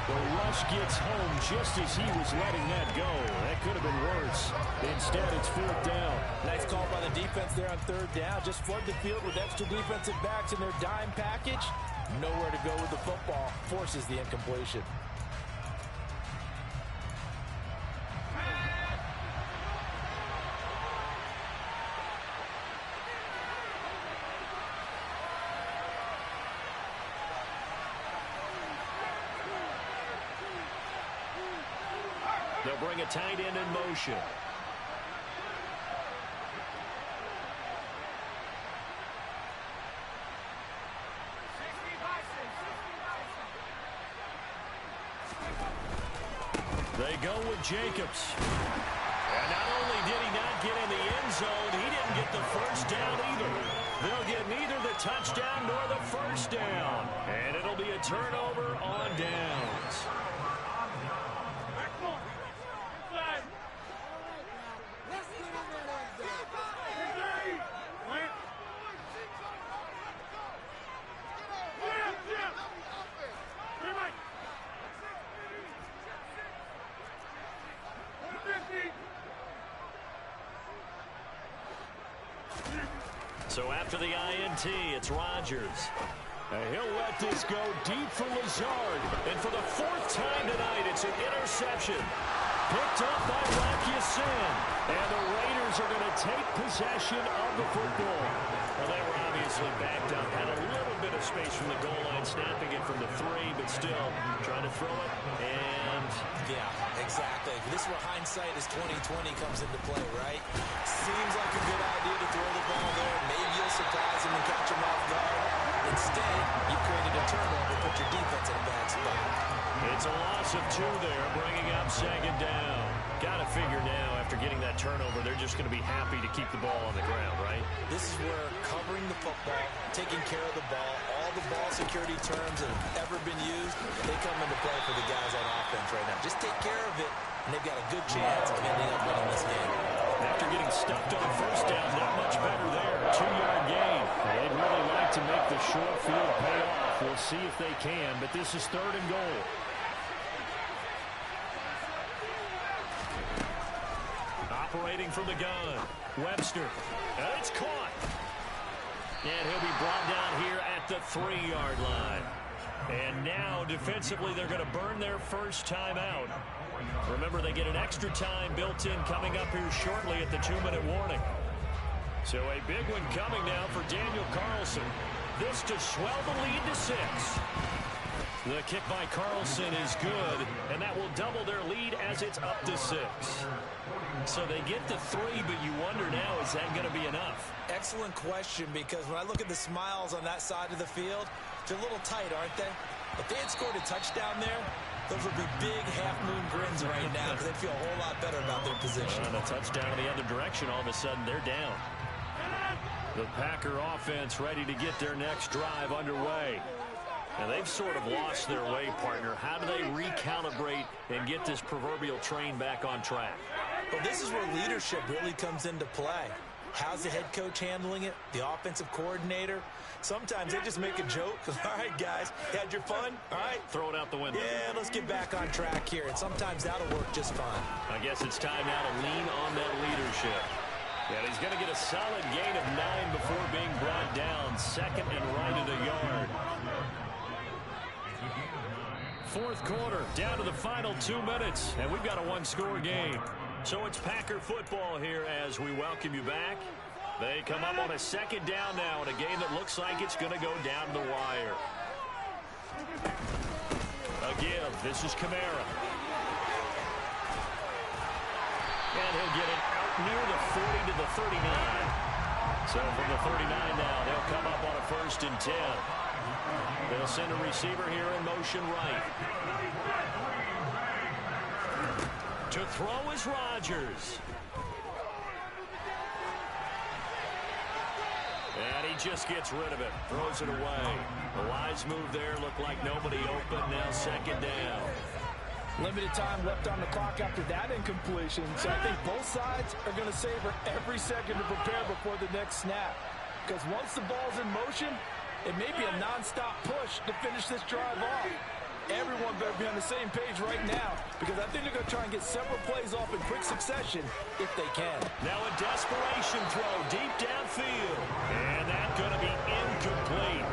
The rush gets home just as he was letting that go. That could have been worse. Instead, it's 4th down. Nice call by the defense there on 3rd down. Just flood the field with extra defensive backs in their dime package. Nowhere to go with the football. Forces the incompletion. They'll bring a tight end in motion. They go with Jacobs. And not only did he not get in the end zone, he didn't get the first down either. They'll get neither the touchdown nor the first down. And it'll be a turnover on downs. So after the INT, it's Rodgers. And he'll let this go deep for Lazard. And for the 4th time tonight, it's an interception. Picked up by Rocky Sin. And the Raiders are going to take possession of the football. Well, they were obviously backed up. Had a little bit of space from the goal line, snapping it from the 3, but still trying to throw it. And yeah, exactly. This is where hindsight is 20/20 comes into play, right? Seems like a good idea to throw the ball there. Maybe you'll surprise him and catch him off guard. Instead, you created a turnover, put your defense in a bad spot. It's a loss of 2 there, bringing up 2nd down. Got to figure now, after getting that turnover, they're just going to be happy to keep the ball on the ground, right? This is where covering the football, taking care of the ball, all the ball security terms that have ever been used, they come into play for the guys on offense right now. Just take care of it, and they've got a good chance of ending up winning this game. After getting stuffed on first down, not much better there. 2-yard gain. They'd really like to make the short field pay off. We'll see if they can, but this is 3rd and goal. Operating from the gun, Webster. And it's caught. And he'll be brought down here at the 3-yard line. And now, defensively, they're going to burn their first time out. Remember, they get an extra time built in coming up here shortly at the 2-minute warning. So a big one coming now for Daniel Carlson. This to swell the lead to 6. The kick by Carlson is good, and that will double their lead as it's up to 6. So they get to 3, but you wonder now, is that going to be enough? Excellent question, because when I look at the smiles on that side of the field, they're a little tight, aren't they? If they had scored a touchdown there, those would be big half-moon grins right now, because they'd feel a whole lot better about their position. And a touchdown in the other direction, all of a sudden they're down. The Packer offense ready to get their next drive underway. And they've sort of lost their way, partner. How do they recalibrate and get this proverbial train back on track? Well, this is where leadership really comes into play. How's the head coach handling it? The offensive coordinator? Sometimes they just make a joke. All right, guys, had your fun? All right. Throw it out the window. Yeah, let's get back on track here. And sometimes that'll work just fine. I guess it's time now to lean on that leadership. And he's going to get a solid gain of 9 before being brought down. Second and right at a yard. Fourth quarter, down to the final 2 minutes, and we've got a one-score game. So it's Packer football here as we welcome you back. They come up on a second down now in a game that looks like it's going to go down to the wire. Again, this is Kamara. And he'll get it out near the 40 to the 39. So from the 39 now, they'll come up on a 1st and 10. They'll send a receiver here in motion right. To throw is Rodgers. And he just gets rid of it. Throws it away. A wise move there. Looked like nobody open. Now second down. Limited time left on the clock after that incompletion. So I think both sides are going to savor every second to prepare before the next snap. Because once the ball's in motion, it may be a non-stop push to finish this drive off. Everyone better be on the same page right now, because I think they're going to try and get several plays off in quick succession if they can. Now a desperation throw deep downfield. And that's going to be incomplete.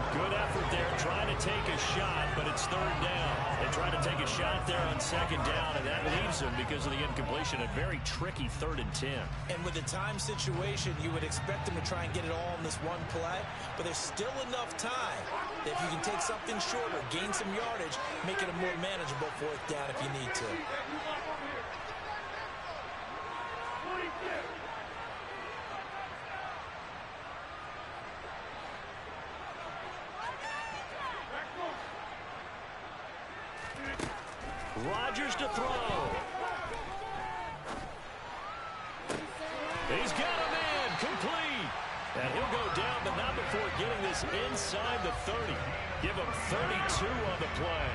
Good effort there, trying to take a shot, but it's third down. They try to take a shot there on second down, and that leaves them, because of the incompletion, a very tricky 3rd and 10. And with the time situation, you would expect them to try and get it all in this one play, but there's still enough time that if you can take something shorter, gain some yardage, make it a more manageable 4th down if you need to. Rodgers to throw. He's got a man complete. And he'll go down, but not before getting this inside the 30. Give him 32 on the play.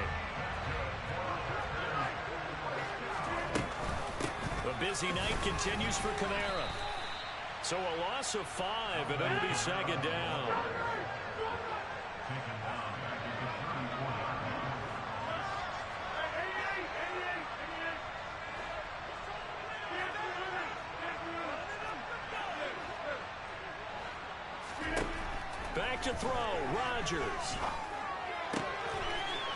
The busy night continues for Kamara. So a loss of 5, and it'll be second down. Back to throw, Rodgers.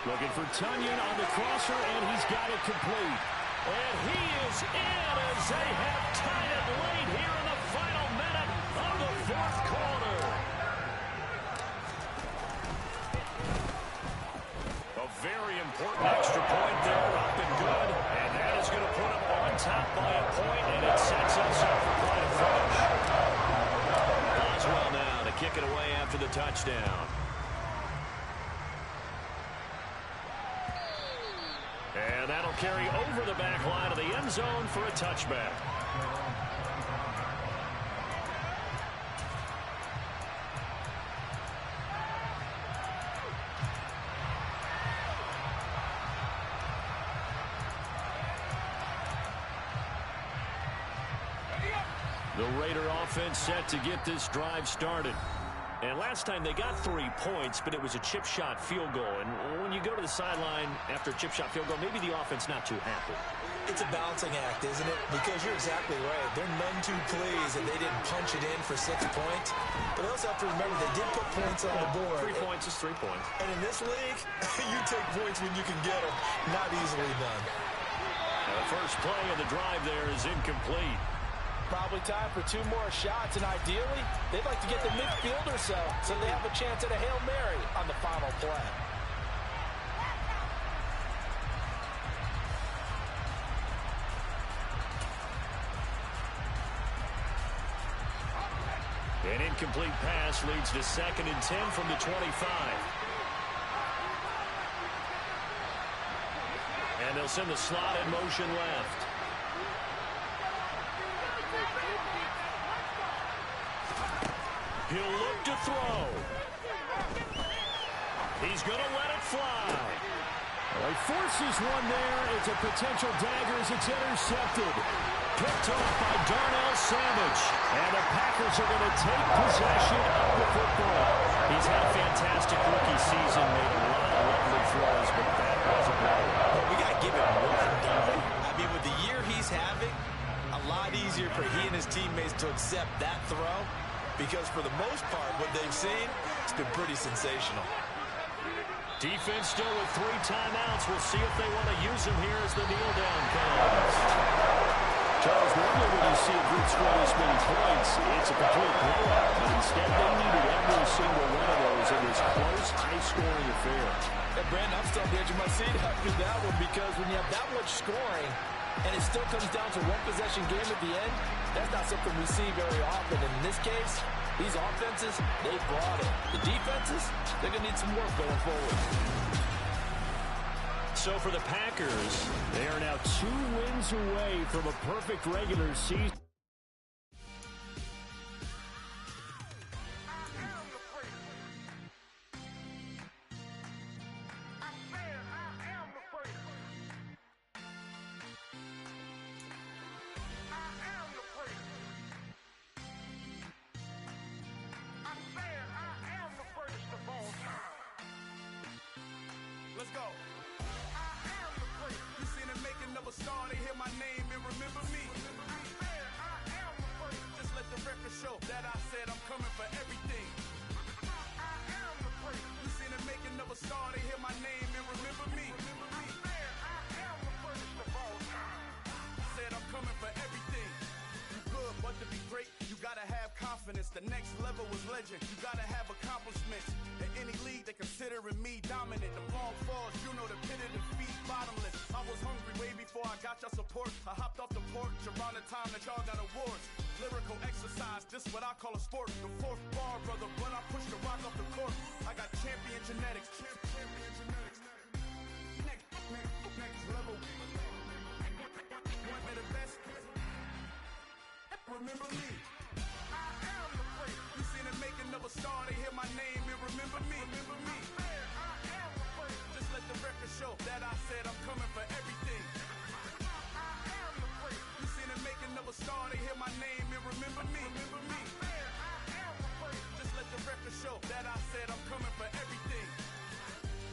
Looking for Tunyon on the crosser, and he's got it complete. And he is in as they have tied it late here in the final minute of the 4th quarter. A very important extra point there, up and good. And that is going to put them on top by a point, and it sets us up for quite a finish. Boswell now to kick it away after the touchdown. And that'll carry over the back line of the end zone for a touchback. The Raider offense set to get this drive started. And last time they got 3 points, but it was a chip shot field goal. And when you go to the sideline after a chip shot field goal, maybe the offense not too happy. It's a balancing act, isn't it? Because you're exactly right. They're none too pleased that they didn't punch it in for 6 points. But they also have to remember they did put points on the board. 3 points is 3 points. And in this league, you take points when you can get them. Not easily done. The first play of the drive there is incomplete. Probably time for 2 more shots, and ideally, they'd like to get the midfield or so they have a chance at a Hail Mary on the final play. An incomplete pass leads to 2nd and 10 from the 25. And they'll send the slot in motion left. He'll look to throw. He's going to let it fly. Well, he forces one there. It's a potential dagger as it's intercepted. Picked off by Darnell Savage. And the Packers are going to take possession of the football. He's had a fantastic rookie season, made a lot of lovely throws, but that wasn't right. Well, we got to give him one, don't we? I mean, with the year he's having, a lot easier for he and his teammates to accept that throw, because for the most part, what they've seen, it's been pretty sensational. Defense still with 3 timeouts. We'll see if they want to use them here as the kneel down comes. Charles, normally when you see a group score this many points, it's a complete blowout. But instead, they needed every single one of those in this close, high-scoring affair. And Brandon, I'm still on the edge of my seat after that one, because when you have that much scoring and it still comes down to one possession game at the end, that's not something we see very often. And in this case, these offenses, they brought it. The defenses, they're going to need some work going forward. So for the Packers, they are now 2 wins away from a perfect regular season. Let's go. You seen the making of a star, they hear my name and remember me. Just let the record show that I said I'm coming for everything. You seen the making of a star, they hear my name and remember me. Said I'm coming for everything. You good, but to be great, you gotta have confidence. The next level was legend. You gotta have accomplishments. In any league, they considering me dominant. The long falls, you know the pit of defeat, bottomless. I was hungry way before I got your support. I hopped off the porch around the time that y'all got awards. Lyrical exercise, this what I call a sport. The 4th bar, brother, when I push the rock off the court. I got champion genetics. Next level. One of the best. Remember me. You seen the making of a star, they hear my name and remember me. Just let the record show that I said I'm coming for everything. You seen the making of a star, they hear my name and remember me. Just let the record show that I said I'm coming for everything.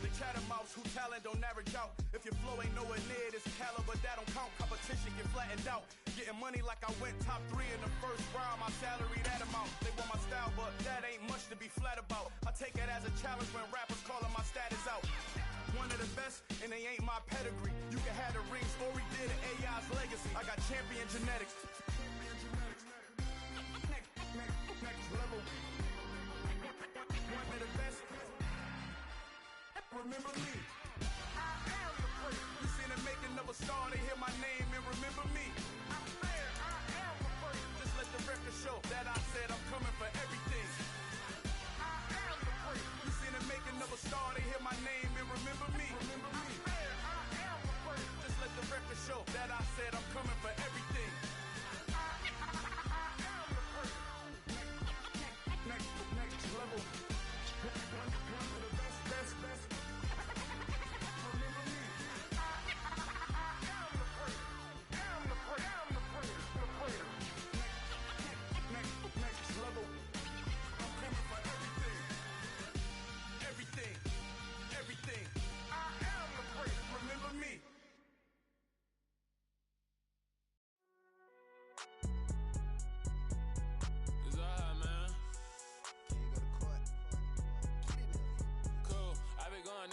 The chattermouths who talent don't average out. If your flow ain't nowhere near this caliber, that don't count. Competition get flattened out. Getting money like I went top 3 in the first round. My salary that amount. They want my style, but that ain't much to be flat about. I take it as a challenge when rappers calling my status out. One of the best, and they ain't my pedigree. You can have the rings, or we did an AI's legacy. I got champion genetics. Next level. One of the best. Remember me. You seen the making of a star, they hear my name and remember me. Just let the record show that I said I'm coming for everything. You seen the making of a star, they hear my name and remember me. Just let the record show that I said I'm coming for everything. Next level. One of the best.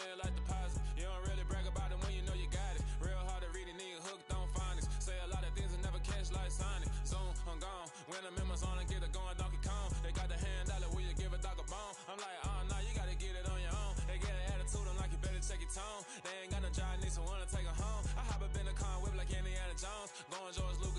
Like deposit. You don't really brag about it when you know you got it. Real hard to read a nigga hooked on finance. Say a lot of things and never catch like Sonic. Zoom, I'm gone. When the members on and get it going Donkey Kong. They got the hand dollar, will you give a dog a bone? I'm like, oh no, you gotta get it on your own. They get an attitude, I'm like, you better check your tone. They ain't got no job, need someone to take her home. I hop up in the car, whip like Indiana Jones. Going George Lucas.